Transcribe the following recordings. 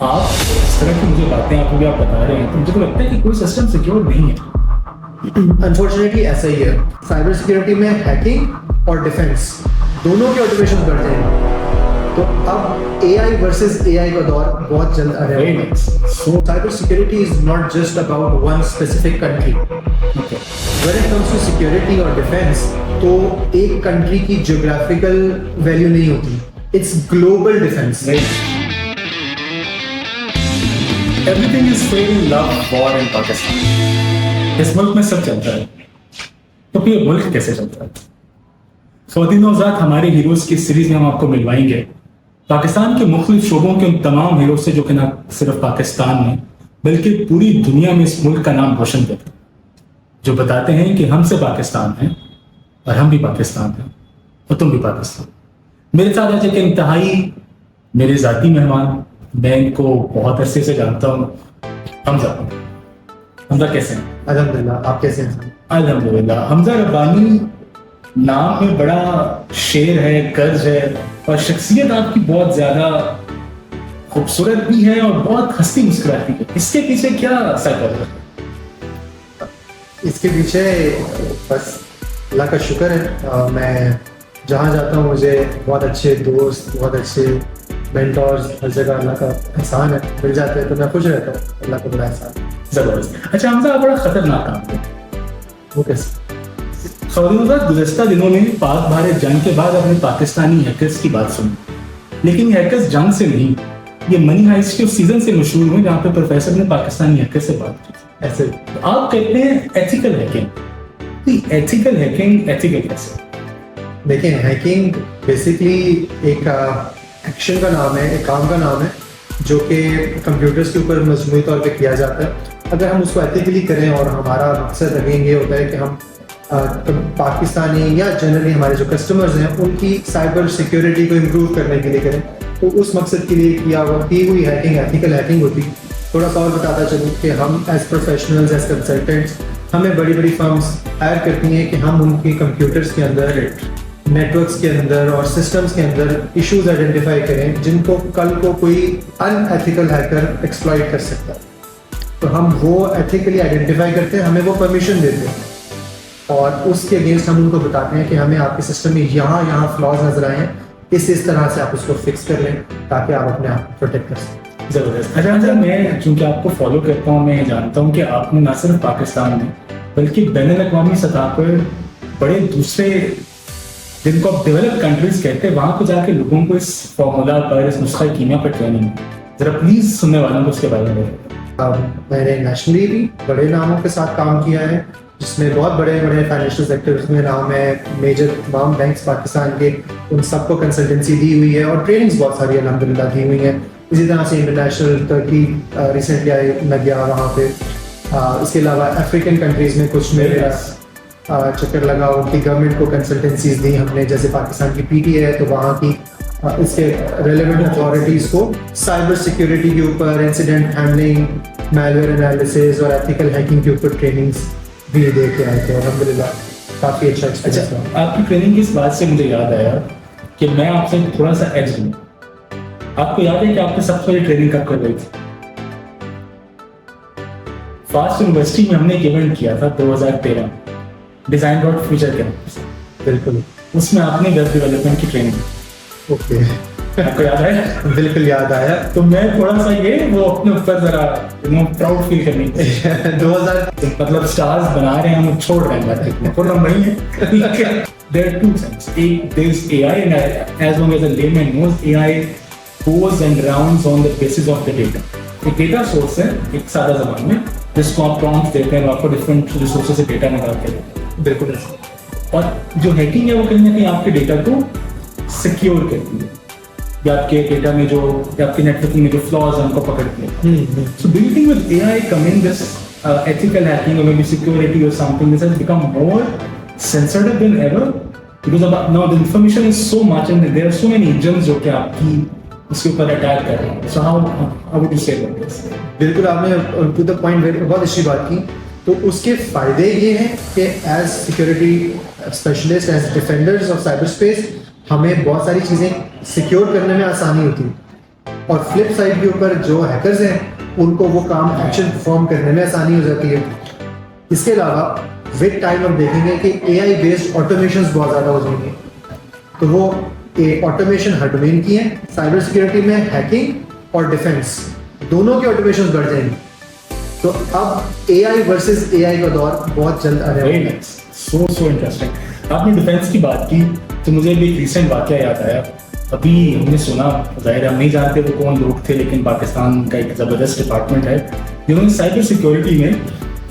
आप इस तरह की मुझे बातें आप बता रहे हैं तो मुझे तो लगता है कि कोई सिस्टम सिक्योर नहीं है। अनफॉर्चुनेटली ऐसा ही है। साइबर सिक्योरिटी में हैकिंग और डिफेंस दोनों के ऑटोमेशन बढ़ जाएंगे। तो अब AI वर्सेस AI का दौर बहुत जल्द आने वाला है। So cyber security is not just about one specific country. Okay. When it comes to security or defense, तो एक कंट्री की geographical वैल्यू नहीं होती। It's global defense. Everything is fair in love, war in Pakistan. इस मुल्क में सब चलता है, तो फिर ये मुल्क कैसे चलता है? ख़वातीन नौज़ात, हमारे हीरोज़ की सीरीज में हम आपको मिलवाएंगे पाकिस्तान के मुख्तलिफ शोबों के उन तमाम हीरो से जो कि ना सिर्फ पाकिस्तान में बल्कि पूरी दुनिया में इस मुल्क का नाम रोशन करते हैं, जो बताते हैं कि हमसे पाकिस्तान है और हम भी पाकिस्तान हैं और तुम भी पाकिस्तान। मेरे साथ आज एक इंतहाई मेरे ज़ाती मेहमान, मैं इनको बहुत अरसे से जानता हूँ, हमजा कैसे हैं? अल्हम्दुलिल्लाह, आप कैसे हैं? अल्हम्दुलिल्लाह। हमजा रब्बानी नाम में बड़ा शेर है, कर्ज है और शख्सियत आपकी बहुत ज्यादा खूबसूरत भी है और बहुत हंसती मुस्कुराती है। इसके पीछे क्या साइकोलॉजी है? इसके पीछे बस अल्लाह का शुक्र है। मैं जहाँ जाता हूँ मुझे बहुत अच्छे दोस्त, बहुत अच्छे मेंटोर्स, हर जगह अल्लाह का एहसान है, मिल जाते हैं तो मैं खुश रहता हूँ। अल्लाह का बड़ा एहसान। जबरदस्त। अच्छा हमजा, बड़ा खतरनाक काम है वो कैसे? गुज़श्ता दिनों में पाक भारत जंग के बाद अपने पाकिस्तानी हैकर्स की बात सुनी, लेकिन ये हैकर्स जंग से नहीं, ये मनी हाइस्ट के उस सीजन से मशहूर हुए जहाँ पे प्रोफेसर ने पाकिस्तानी हैकर से बात की। ऐसे तो आप कहते हैं एथिकल हैकिंग, तो एथिकल हैकिंग एथिकल कैसे? देखिए, हैकिंग बेसिकली एक एक्शन का नाम है, एक काम का नाम है जो कि कंप्यूटर्स के ऊपर मजमूई तौर पे किया जाता है। अगर हम उसको एथिकली करें और हमारा मकसद अगेन ये होता है कि हम पाकिस्तानी या जनरली हमारे जो कस्टमर्स हैं उनकी साइबर सिक्योरिटी को इम्प्रूव करने के लिए करें, तो उस मकसद के लिए की हुई हैकिंग एथिकल हैकिंग होती। थोड़ा सा और बताता चलूँ कि हम एज प्रोफेशनल्स, एज कंसल्टेंट्स, हमें बड़ी बड़ी फर्म्स हायर करती हैं कि हम उनके कंप्यूटर्स के अंदर, नेटवर्क्स के अंदर और सिस्टम्स के अंदर इश्यूज आइडेंटिफाई करें जिनको कल को कोई अनएथिकल हैकर एक्सप्लॉइट कर सकता है। तो हम वो एथिकली आइडेंटिफाई करते हैं, हमें वो परमिशन देते हैं और उसके अगेंस्ट हम उनको बताते हैं कि हमें आपके सिस्टम में यहाँ फ्लॉज नजर आए हैं, इस तरह से आप उसको फिक्स कर लें ताकि आप अपने आप को प्रोटेक्ट कर सकें। जबरदस्त। अच्छा, मैं चूंकि आपको फॉलो करता हूँ, मैं जानता हूँ कि आपने न सिर्फ पाकिस्तान में बल्कि बैनुल-अक़वामी सतह पर बड़े दूसरे जिनको आप डेवलप कंट्रीज कहते हैं वहाँ पर जाके लोगों को इस फॉर्मूला पर, इस नुस्खा कीमिया पर ट्रेनिंग, जरा प्लीज सुनने वालों को उसके बारे में। मैंने नेशनली भी बड़े नामों के साथ काम किया है जिसमें बहुत बड़े बड़े फाइनेंशियल सेक्टर्स में नाम है, मेजर तमाम बैंक्स पाकिस्तान के, उन सबको कंसल्टेंसी दी हुई है और ट्रेनिंग्स बहुत सारी अल्हम्दुलिल्लाह दी हुई है। इसी तरह से इंटरनेशनल टर्की रिसेंटली मैं गया वहाँ पे। इसके अलावा अफ्रीकन कंट्रीज़ में कुछ मेरा चक्कर लगा, उनकी गवर्नमेंट को कंसल्टेंसीज दी हमने, जैसे पाकिस्तान की PTA है तो वहाँ की इसके रेलेवेंट अथॉरिटीज़ को साइबर सिक्योरिटी के ऊपर, इंसिडेंट हैंडलिंग, मैलवेयर एनालिसिस और एथिकल हैकिंग के ऊपर ट्रेनिंग्स भी दे के आए थे। अल्हम्दुलिल्लाह काफ़ी अच्छा एक्सपीरियंस रहा। आपकी ट्रेनिंग की इस बात से मुझे याद आया कि मैं आपसे थोड़ा सा एज लूँ। आपको याद है कि आपने सबसे पहले ट्रेनिंग कब कर रही थी? फास्ट यूनिवर्सिटी में हमने एक इवेंट किया था 2013, डिजाइन डॉट फ्यूचर के नाम से। बिल्कुल, उसमें आपने वेब डेवलपमेंट की ट्रेनिंग। ओके, आपको याद है? बिल्कुल याद आया। तो मैं थोड़ा सा ये वो अपने ऊपर जरा प्राउड फील करनी 2000 मतलब स्टार्स बना रहे हैं, हम छोड़ रहे हैं थोड़ा नहीं है। There are two things. There is AI and as long as a layman knows, AI goes and rounds on the basis of the data. एक डेटा सोर्स है एक सादा ज़बान में जिसको आप प्रॉम्प्ट देते हैं, आपको डिफरेंट रिसोर्सेज से डेटा निकाल के देते हैं। बिल्कुल। और जो हैकिंग है वो कहीं ना कहीं आपके डेटा को सिक्योर करती है या आपके डेटा में जो या आपके नेटवर्किंग में जो फ्लॉज हैं उनको पकड़ती है। So do you think with AI coming this ethical hacking or maybe security or something, this has become more sensitive than ever because now the information is so much and there are so many engines जो कि आपकी उसके ऊपर attack कर रहे हैं। So how would you say about this? बिल्कुल, आपने टू द पॉइंट बहुत अच्छी बात की। तो उसके फ़ायदे ये हैं कि as security specialist, as defenders of cyberspace, हमें बहुत सारी चीज़ें सिक्योर करने में आसानी होती है और फ्लिप साइड के ऊपर जो हैकर्स हैं उनको वो काम एक्शन परफॉर्म करने में आसानी हो जाती है। इसके अलावा विद टाइम हम देखेंगे कि AI बेस्ड ऑटोमेशंस बहुत ज़्यादा हो जाएंगे, तो वो ऑटोमेशन हर डोमेन की है। साइबर सिक्योरिटी में हैकिंग और डिफेंस दोनों की ऑटोमेशन बढ़ जाएंगी। तो अब AI वर्सेस AI का दौर बहुत जल्द आने वाला है। So interesting. आपने डिफेंस की बात की तो मुझे भी एक रिसेंट वाकया याद आया। अभी हमने सुना, जाहिर हम नहीं जानते वो कौन लोग थे, लेकिन पाकिस्तान का एक ज़बरदस्त डिपार्टमेंट है जिन्होंने साइबर सिक्योरिटी में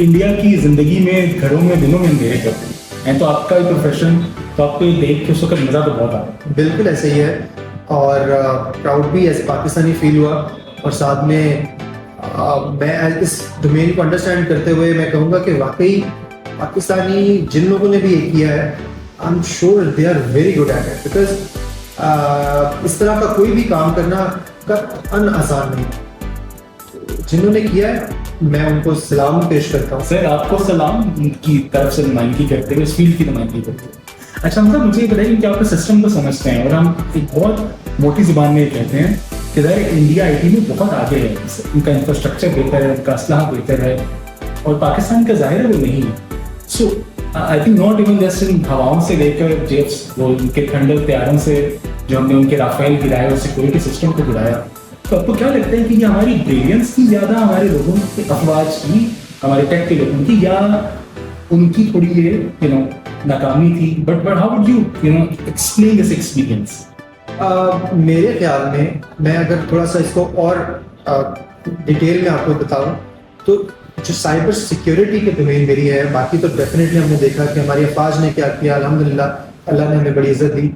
इंडिया की ज़िंदगी में घरों में दिनों में अंधेरे कर दिए। तो आपका ही प्रोफेशन, तो आपको ये देख के उस वक्त मज़ा तो बहुत आया। बिल्कुल ऐसे ही है, और प्राउड भी एज पाकिस्तानी फील हुआ। और साथ में मैं इस डोमेन को अंडरस्टैंड करते हुए मैं कहूँगा कि वाकई पाकिस्तानी जिन लोगों ने भी ये किया है, I am sure they are very good at it, because इस तरह का कोई भी काम करना कतई आसान नहीं। जिन्होंने किया है मैं उनको सलाम पेश करता हूँ। सर आपको सलाम की तरफ से नुमाइंदगी करते हुए, इस फील्ड की नुमाइंदगी करते हुए। अच्छा मतलब मुझे ये बताइए कि आप सिस्टम को समझते हैं, और हम एक बहुत मोटी जुबान में कहते हैं कि ज़ाहिर इंडिया IT में बहुत आगे है, उनका इंफ्रास्ट्रक्चर बेहतर है, उनका असलाह बेहतर है, और पाकिस्तान का ज़ाहिर है वो नहीं है। So I think not even just इन हवाओं से लेकर जेट्स, वो उनके थंडर तैयारों से जो हमने उनके राफेल गिराए और सिक्योरिटी सिस्टम को गिराया, तो आपको क्या लगता है कि ये हमारी ब्रिलियंस थी ज़्यादा, हमारे लोगों की अफवाज की, हमारे टेक के लोगों की, या उनकी थोड़ी ये नाकामी थी? But how would you explain this experience? मेरे ख्याल में मैं अगर थोड़ा सा इसको और डिटेल में आपको बताऊं तो जो साइबर सिक्योरिटी के डोमेन मेरी है, बाकी तो डेफिनेटली हमने देखा कि हमारी अफवाज ने क्या किया, अल्हम्दुलिल्लाह अल्लाह ने हमें बड़ी इज्जत दी।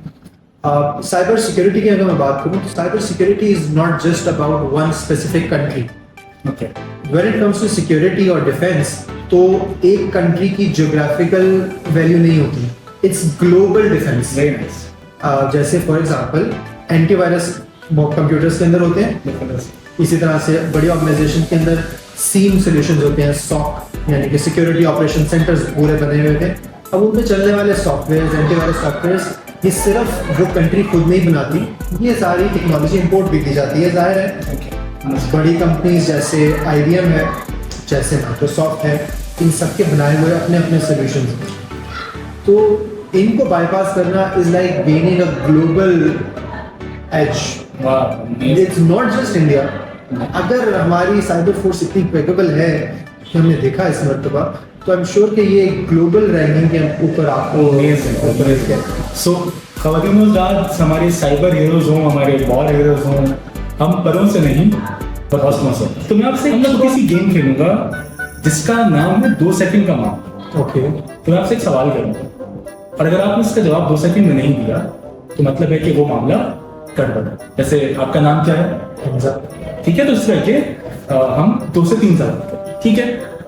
साइबर सिक्योरिटी की अगर मैं बात करूं तो cyber security is not just about one specific country. Okay, when it comes to security और डिफेंस, तो एक कंट्री की ज्योग्राफिकल वैल्यू नहीं होती, it's global defence. Very nice. जैसे फॉर एग्जांपल एंटीवायरस कंप्यूटर्स के अंदर होते हैं, इसी तरह से बड़ी ऑर्गेनाइजेशन के अंदर सीम सॉल्यूशंस होते हैं, SOC यानी कि सिक्योरिटी ऑपरेशन सेंटर्स पूरे बने हुए थे। अब उन पे चलने वाले सॉफ्टवेयर, एंटीवायरस सॉफ्टवेयर, ये सिर्फ वो कंट्री खुद नहीं बनाती, ये सारी टेक्नोलॉजी इंपोर्ट भी की जाती है। जाहिर है बड़ी कंपनीज जैसे IBM है, जैसे माइक्रोसॉफ्ट है, इन सब के बनाए हुए अपने अपने सॉल्यूशंस हैं। तो इनको बाईपास करना is like gaining a global edge. It's not just India. अगर हमारी साइबर फोर्स इतनी कैपेबल है कि हमने देखा इस मरतबा, तो आई एम श्योर कि ये ग्लोबल रैंकिंग के ऊपर आपको सो ख़वातीन हज़रात, हमारे साइबर हीरोज हों, हमारे वॉर हीरोज हों, हम परों से नहीं पर हौसलों से। तो मैं आपसे एक छोटी सी गेम खेलूंगा जिसका नाम है 2 सेकंड का मामला। ओके, तो मैं आपसे एक सवाल करूंगा, और अगर आपने इसका जवाब 2 सेकंड में नहीं दिया तो मतलब है कि वो मामला गड़बड़ है। जैसे आपका नाम क्या है? हमजा। ठीक है, तो इस तरह के हम 2 से 3 साल, ठीक है।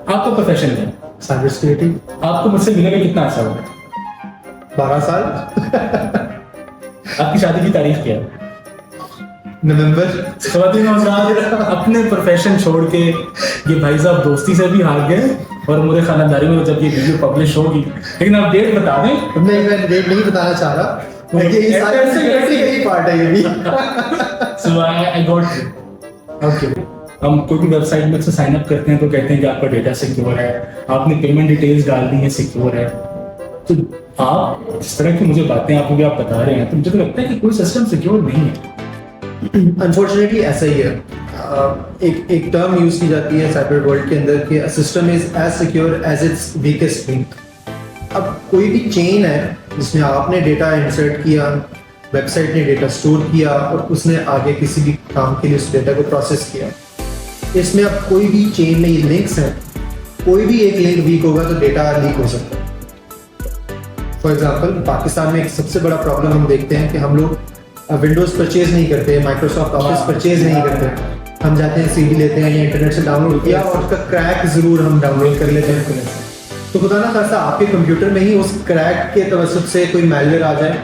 आपका प्रोफेशन क्या है? Cyber security. आपको मुझसे मिले में कितना अच्छा होगा? 12 साल। आपकी शादी की तारीख क्या है? नवंबर। ख़वातीन हज़रात, अपने प्रोफेशन छोड़ के ये भाई साहब दोस्ती से भी हार गए, और मुझे खानदारी में जब ये वीडियो पब्लिश होगी, लेकिन आप डेट बता दें। नहीं, मैं डेट नहीं बताना चाह रहा, ये साइबर सिक्योरिटी का ही पार्ट है ये भी। So I got you. Okay. हम कोई भी वेबसाइट में से साइन अप करते हैं तो कहते हैं कि आपका डेटा सिक्योर है, आपने पेमेंट डिटेल्स डाल दी है, सिक्योर है। तो आप जिस तरह की मुझे बातें आप बता रहे हैं, तो मुझे तो लगता है कि कोई सिस्टम सिक्योर नहीं है। अनफॉर्चुनेटली ऐसा ही है। एक टर्म यूज की जाती है साइबर वर्ल्ड के अंदर कि system is as secure as its weakest link. अब कोई भी चेन है जिसमें आपने डेटा इंसर्ट किया, वेबसाइट ने डेटा स्टोर किया और उसने आगे किसी भी काम के लिए उस डेटा को प्रोसेस किया, इसमें अब कोई भी चेन में ये लिंक्स हैं, कोई भी एक लिंक वीक होगा तो डेटा लीक हो सकता है। फॉर एग्जांपल पाकिस्तान में एक सबसे बड़ा प्रॉब्लम हम देखते हैं कि हम लोग विंडोज परचेज नहीं करते, माइक्रोसॉफ्ट ऑफिस परचेज नहीं करते। हम जाते हैं CD लेते हैं या इंटरनेट से डाउनलोड किया और उसका क्रैक जरूर हम डाउनलोड कर लेते हैं। तो खुदा ना खासा आपके कंप्यूटर में ही उस क्रैक के तवज्जुद से कोई मैलवेयर आ जाए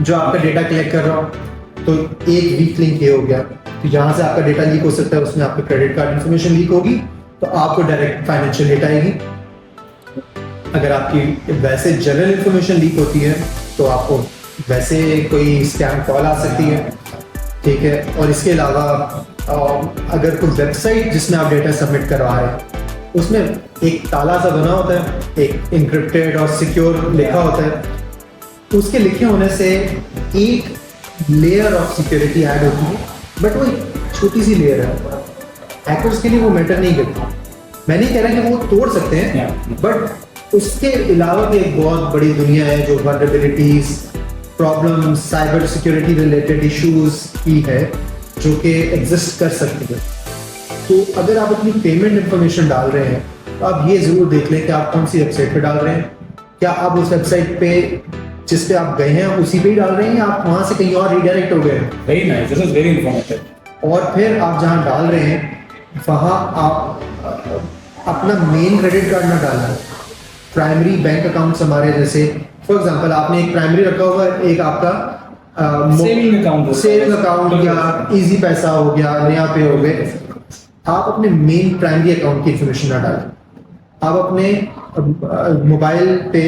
जो आपका डेटा कलेक्ट कर रहा हो, तो एक वीक लिंक ये हो गया कि जहाँ से आपका डेटा लीक हो सकता है, उसमें आपका क्रेडिट कार्ड इन्फॉर्मेशन लीक होगी तो आपको डायरेक्ट फाइनेंशियल हिट आएगी। अगर आपकी वैसे जनरल इन्फॉर्मेशन लीक होती है तो आपको वैसे कोई स्कैम कॉल आ सकती है, ठीक है। और इसके अलावा अगर कोई वेबसाइट जिसमें आप डेटा सबमिट करवा रहे हैं उसमें एक ताला सा बना होता है, एक इंक्रिप्टेड और सिक्योर लिखा होता है, उसके लिखे होने से एक लेयर ऑफ सिक्योरिटी ऐड होती है, बट वो एक छोटी सी लेयर है। हैकर्स के लिए वो मैटर नहीं करती। मैं नहीं कह रहा कि वो तोड़ सकते हैं, बट उसके अलावा भी एक बहुत बड़ी दुनिया है जो vulnerabilities, problems, cyber security related issues की है जो कि एग्जिस्ट कर सकती है। तो अगर आप अपनी पेमेंट इंफॉर्मेशन डाल रहे हैं तो आप ये जरूर देख लें कि आप कौन सी वेबसाइट पे डाल रहे हैं। क्या आप उस वेबसाइट पे जिस पे आप गए हैं उसी पे ही डाल रहे हैं या आप वहां से कहीं और रिडायरेक्ट हो गए? Very nice, this is very informative. और फिर आप जहां डाल रहे हैं वहां आप अपना मेन क्रेडिट कार्ड ना डालना। प्राइमरी बैंक अकाउंट्स हमारे, जैसे फॉर एग्जांपल आपने एक प्राइमरी रखा हुआ है, एक आपका सेविंग अकाउंट या इजी पैसा हो गया, नया पे हो गए, आप अपने मेन प्राइमरी अकाउंट की इंफॉर्मेशन ना डालें। आप अपने मोबाइल पे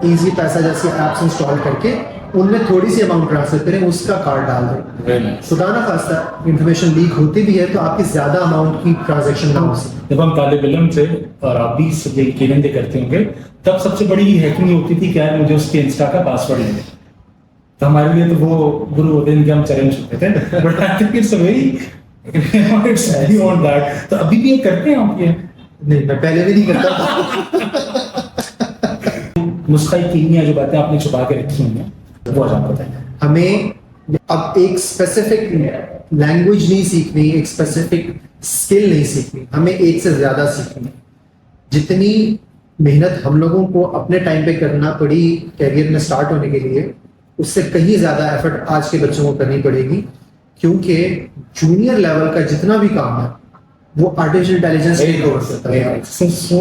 इजी पैसा जैसे ऐप्स इंस्टॉल करके उनमें थोड़ी सी अमाउंट ट्रांसफर करें, उसका कार्ड डाल दें। खुदा ना खास्ता इंफॉर्मेशन लीक होती भी है तो आपकी ज्यादा अमाउंट की ट्रांजैक्शन ना हो सके। जब हम तालिब इल्म थे और आप भी केलेंदे करते होंगे, तब सबसे बड़ी हैकिंग होती थी क्या मुझे उसके इंस्टा का पासवर्ड लेंगे, तो हमारे लिए तो वो गुरु होते हैं, हम चैलेंज होते थे। But I think it's very it's beyond that. तो अभी भी ये करते हैं आप? ये नहीं, मैं पहले भी नहीं करता था। नुस्खा कीमिया जो बातें आपने छुपा के रखी हैं वो आज आपको बताएं। हमें अब एक स्पेसिफिक लैंग्वेज नहीं सीखनी, एक स्पेसिफिक स्किल नहीं सीखनी, हमें एक से ज्यादा सीखनी। जितनी मेहनत हम लोगों को अपने टाइम पे करना पड़ी कैरियर में स्टार्ट होने के लिए, उससे कहीं ज्यादा एफर्ट आज के बच्चों को करनी पड़ेगी, क्योंकि जूनियर लेवल का जितना भी काम है वो आर्टिफिशियल इंटेलिजेंस टेक ओवर करता है। So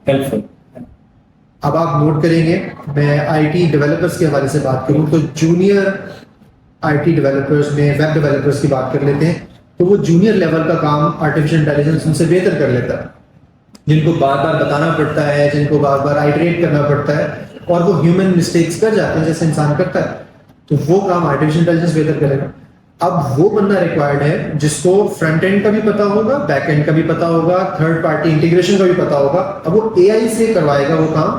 helpful. अब आप नोट करेंगे, मैं आईटी डेवलपर्स के हवाले से बात करूं तो जूनियर आईटी डेवलपर्स में वेब डेवलपर्स की बात कर लेते हैं, तो वो जूनियर लेवल का काम आर्टिफिशियल इंटेलिजेंस उनसे बेहतर कर लेता है। जिनको बार बार बताना पड़ता है, जिनको बार बार आइटरेट करना पड़ता है, और वो ह्यूमन मिस्टेक्स कर जाते हैं जैसे इंसान करता है, तो वो काम आर्टिफिशियल इंटेलिजेंस बेहतर करेगा। अब वो बंदा रिक्वायर्ड है जिसको फ्रंट एंड का भी पता होगा, बैक एंड का भी पता होगा, थर्ड पार्टी इंटीग्रेशन का भी पता होगा। अब वो एआई से करवाएगा वो काम,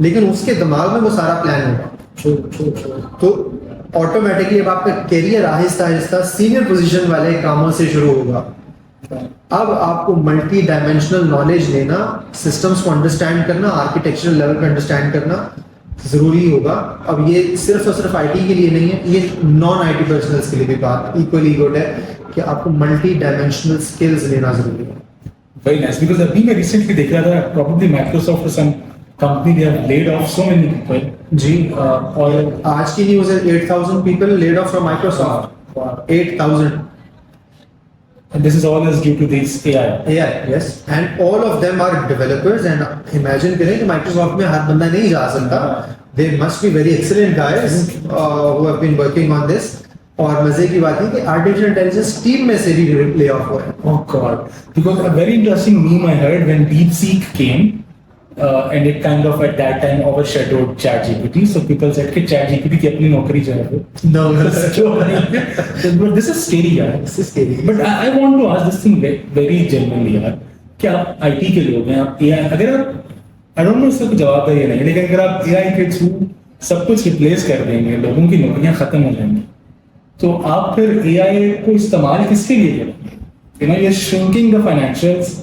लेकिन उसके दिमाग में वो सारा प्लान होगा। तो ऑटोमेटिकली अब आपका career Aahista Aahista senior position वाले कामों से शुरू होगा। अब आपको मल्टी डायमेंशनल नॉलेज लेना, सिस्टम्स को अंडरस्टैंड करना, आर्किटेक्चरल लेवल पे अंडरस्टैंड करना जरूरी होगा। अब ये सिर्फ और सिर्फ आईटी के लिए नहीं है, ये नॉन आईटी पर्सनल्स के लिए भी बात इक्वली गुड है कि आपको मल्टी डायमेंशनल स्किल्स लेना जरूरी है। वेरी नाइस, बिकॉज़ अभी मैं रिसेंटली देख रहा था प्रोबेबली माइक्रोसॉफ्ट और some company they have laid off so many people. जी, और आज की न्यूज़ है 8000 people laid off from Microsoft. 8000। And this is all is due to this AI. AI, yes, and all of them are developers. And imagine करें कि Microsoft में हर बंदा नहीं जा सकता. They must be very excellent guys who have been working on this. और मजे की बात है कि artificial intelligence टीम में से भी lay off हुआ है. Oh God! Because a very interesting meme I heard when DeepSeek came, and it kind of at that time overshadowed ChatGPT. So people said कि ChatGPT की अपनी नौकरी जो है वो No, but this is scary यार. this is scary. But I want to ask this thing very genuinely यार, कि आप IT के लोग हैं, आप AI अगर आप I don't know इसका कोई जवाब है या नहीं, लेकिन अगर आप AI के थ्रू सब कुछ रिप्लेस कर देंगे, लोगों की नौकरियां खत्म हो जाएंगी, तो आप फिर AI को इस्तेमाल किसके लिए करेंगे? You know, you're shrinking the financials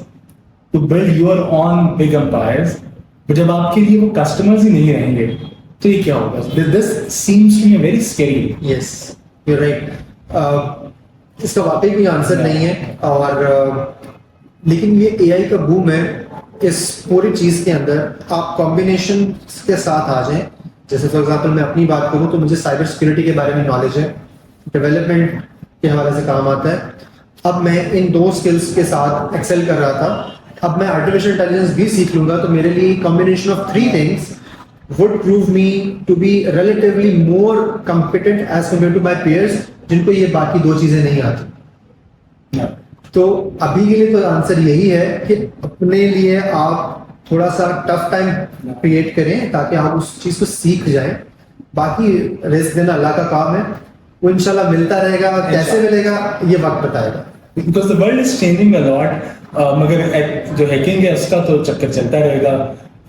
to build your own big empires, but जब आपके लिए वो customers ही नहीं रहेंगे, तो ये क्या होगा? This seems to me very scary. Yes, you're right. इसका वाकई कोई आंसर नहीं है, और लेकिन ये AI का बूम है। इस पूरी चीज के अंदर आप कॉम्बिनेशन के साथ आ जाएं। जैसे फॉर एग्जांपल मैं अपनी बात करूं तो मुझे साइबर सिक्योरिटी के बारे में नॉलेज है, डेवलपमेंट के हवाले से काम आता है। अब मैं इन दो स्किल्स के साथ एक्सेल कर रहा था, अब मैं आर्टिफिशियल इंटेलिजेंस भी सीख लूंगा, तो मेरे लिए combination of 3 things would prove me to be relatively more competent as compared to my peers जिनको ये बाकी 2 चीजें नहीं आती। तो अभी के लिए तो आंसर यही है कि अपने लिए आप थोड़ा सा टफ टाइम क्रिएट करें ताकि आप उस चीज को सीख जाएं। बाकी रिस्क देना अल्लाह का काम है, वो इंशाल्लाह मिलता रहेगा, कैसे मिलेगा ये वक्त बताएगा। Because the world is changing a lot. मगर जो हैकिंग है उसका तो चक्कर चलता रहेगा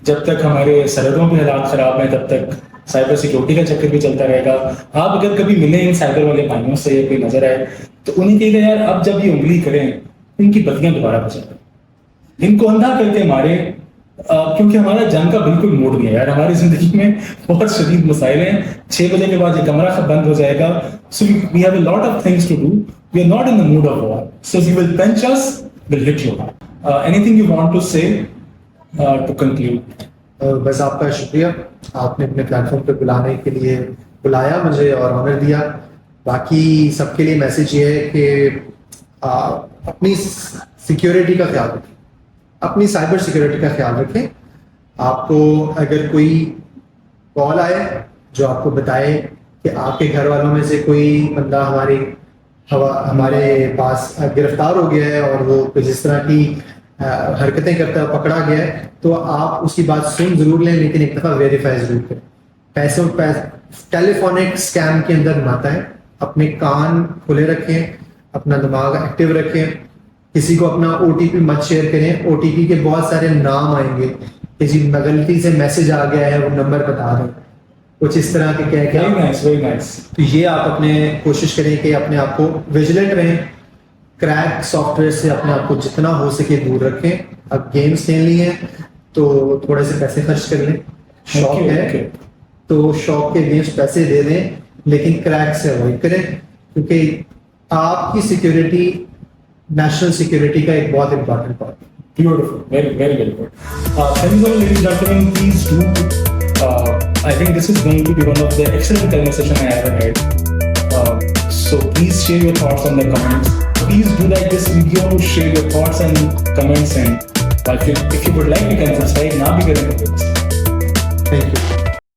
जब तक हमारे सरहदों के हालात खराब हैं, तब तक साइबर सिक्योरिटी का चक्कर भी चलता रहेगा। आप अगर कभी मिले इन साइबर वाले भाइयों से, कोई नजर आए तो उन्हें कहेगा यार अब जब ये उंगली करें तो इनकी बत्तियां दोबारा बचा, इनको अंधा करके मारे, क्योंकि हमारा जंग का बिल्कुल मूड नहीं है यार। हमारी जिंदगी में बहुत शदीद मसाइल हैं। 6 बजे के बाद ये कमरा बंद हो जाएगा। So we have a lot of things to do, we are not in the mood of war, so you will punch us, will hit you. Anything you want to say to conclude? बस आपका शुक्रिया, आपने अपने platform पे बुलाया मुझे और honour दिया। बाकी सबके लिए मैसेज ये है कि अपनी सिक्योरिटी का ख्याल रखें, अपनी साइबर सिक्योरिटी का ख्याल रखें। आपको अगर कोई कॉल आए जो आपको बताए कि आपके घर वालों में से कोई बंदा हमारे पास गिरफ्तार हो गया है और वो कुछ इस तरह की हरकतें करता पकड़ा गया है, तो आप उसकी बात सुन जरूर लें, लेकिन एक दफ़ा वेरीफाई जरूर करें। टेलीफोनिक स्कैम के अंदर आता है। अपने कान खुले रखें, अपना दिमाग एक्टिव रखें, किसी को अपना OTP मत शेयर करें। OTP के बहुत सारे नाम आएंगे, किसी गलती से मैसेज आ गया है, वो नंबर बता दें, कुछ इस तरह के कह के। Very nice. तो ये आप अपने कोशिश करें कि अपने आप को विजिलेंट रहें, क्रैक सॉफ्टवेयर से अपने आप को जितना हो सके दूर रखें। अब गेम्स खेलनी है तो थोड़े से पैसे खर्च कर लें, शौक है तो शौक के गेम्स पैसे दे दें, लेकिन क्रैक से अवॉइड करें, क्योंकि आपकी सिक्योरिटी नेशनल सिक्योरिटी का एक बहुत इंपॉर्टेंट पार्ट है। Beautiful, very good. Thank you, ladies and gentlemen. Please do. I think this is going to be one of the excellent conversation I ever had. So please share your thoughts on the comments. Please do like this video, share your thoughts and comments, and if you would like, you can subscribe. Now be getting